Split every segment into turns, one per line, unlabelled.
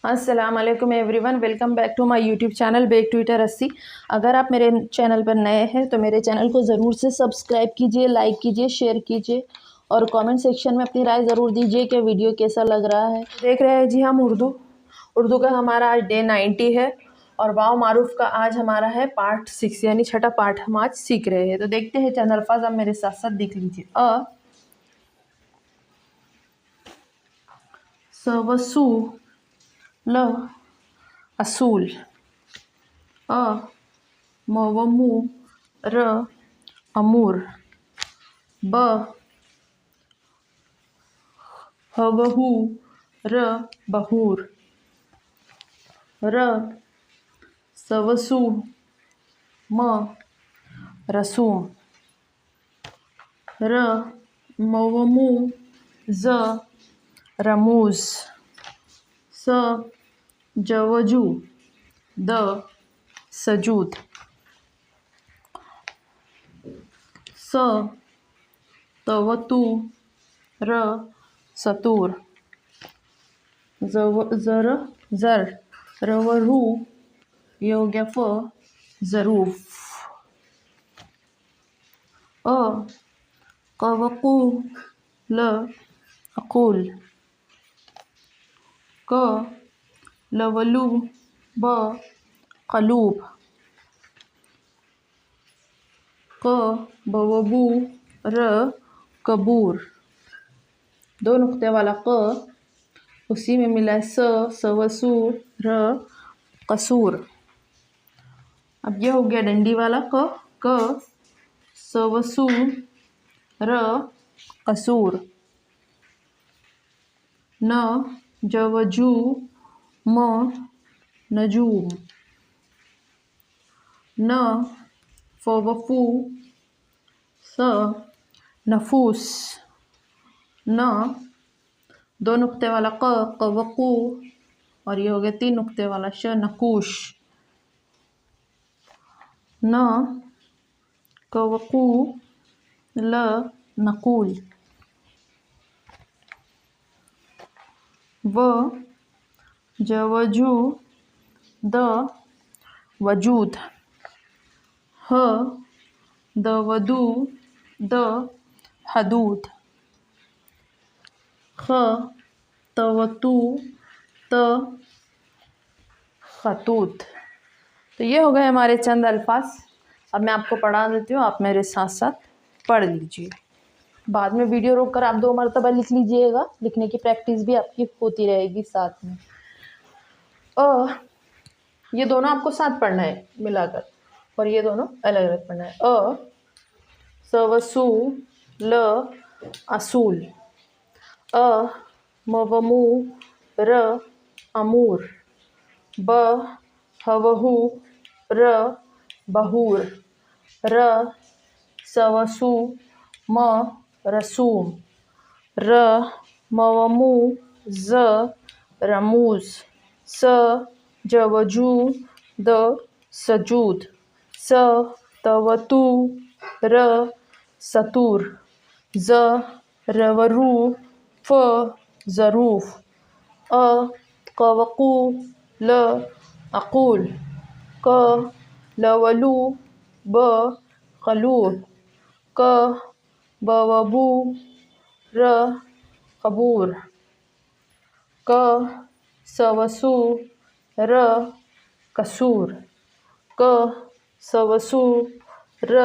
अस्सलाम वालेकुम everyone, welcome back to my YouTube channel bake Twitter 80। अगर आप मेरे चैनल पर नए हैं तो मेरे चैनल को ज़रूर से सब्सक्राइब कीजिए, लाइक कीजिए, शेयर कीजिए और कमेंट सेक्शन में अपनी राय ज़रूर दीजिए कि वीडियो कैसा लग रहा है। देख रहे हैं जी हम उर्दू का हमारा आज डे 90 है और वाव मारूफ का आज हमारा है पार्ट 6 यानी छठा पार्ट हम आज सीख रहे हैं। तो देखते हैं चंद अल्फाज, आप मेरे साथ साथ देख लीजिए। सवसू ल असूल, अ मवमू र अमूर, ब हवहू र बहूर, र सवसू म रसूम, र मवमू ज रमूज, स जवजू द सजूद, स तवतू र सतूर, जर जर रवरू योग्य फ ज़रूफ, अ कवकू ल अकूल, क लवलू ब कलूब, क बवबू र कबूर। दो नुक्ते वाला क उसी में मिला है सवसू र कसूर। अब यह हो गया डंडी वाला क सवसू र कसूर, न जवजू म नजूम, न फवफू स नफूस, न दो नुक्ते वाला कवकू और ये हो गया तीन नुक्ते वाला श नकूश, न कवकू ल नकूल, व जवजू द वजूद, ह दवदू द हदूद, ख तवतू त खतूत। तो ये हो गए हमारे चंद अल्फाज। अब मैं आपको पढ़ा देती हूँ, आप मेरे साथ साथ पढ़ लीजिए। बाद में वीडियो रोककर आप 2 मरतबा लिख लीजिएगा, लिखने की प्रैक्टिस भी आपकी होती रहेगी साथ में। ये दोनों आपको साथ पढ़ना है मिलाकर और ये दोनों अलग अलग पढ़ना है। सवसू ल असूल, अ मवमू र अमूर, ब हवहू र बहूर, र सवसू म रसूम, र मवमू ज रमूज, स जवजू द सजूद, स तवतू र सतूर, ज रवरू फ ज़रूफ, अ कवकू ल अकूल, क लवलू ब कलूब, क बवबू र कबूर, क सवसू र कसूर, क सवसू र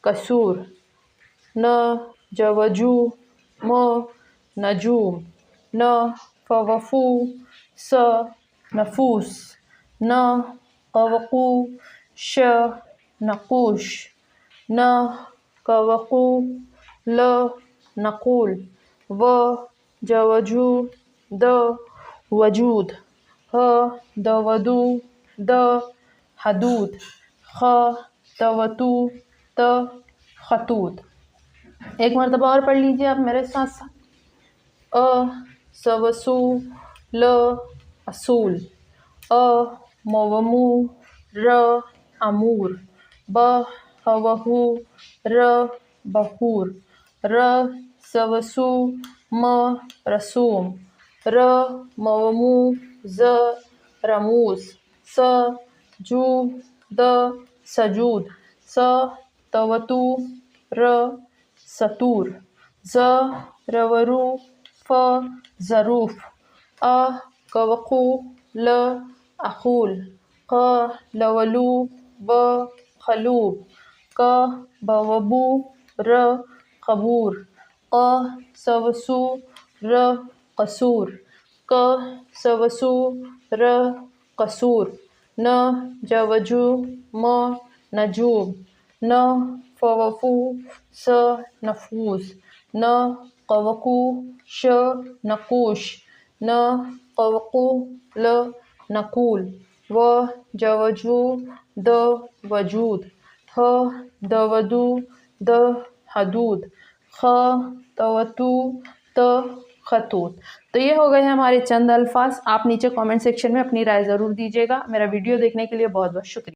कसूर, न जवजू म नजूम, न फवफू स नफूस, न कवकू श नकूश, न कवकू ल नकूल, व जवजू द वजूद, ह दवदू द हदूद, ख तवतू त खतूत। एक मरतबा और पढ़ लीजिए आप मेरे साथ साथ। अ सवसू ल असूल, अ मवमू र अमूर, ब हवहू र बहूर, र सवसू म रसूम, र मवमू ज़ रमूज, स जू द सजूद, स तवतु र सतूर, ज़ रवरू फ ज़रूफ, अ कवकू ल अखूल, क लवलू ब खलूब, क बवबू र कबूर, क सवसू र कसूर, क सवसू र कसूर, न जवजू म नजूब, न फवफू स नफूस, न कवकू श नकूश, न कवकू ल नकूल, व जवजू द वजूद, ह दवदू द हदूद, ख तवतू त खतूत। तो ये हो गए हैं हमारे चंद अल्फाज। आप नीचे कमेंट सेक्शन में अपनी राय ज़रूर दीजिएगा। मेरा वीडियो देखने के लिए बहुत बहुत शुक्रिया।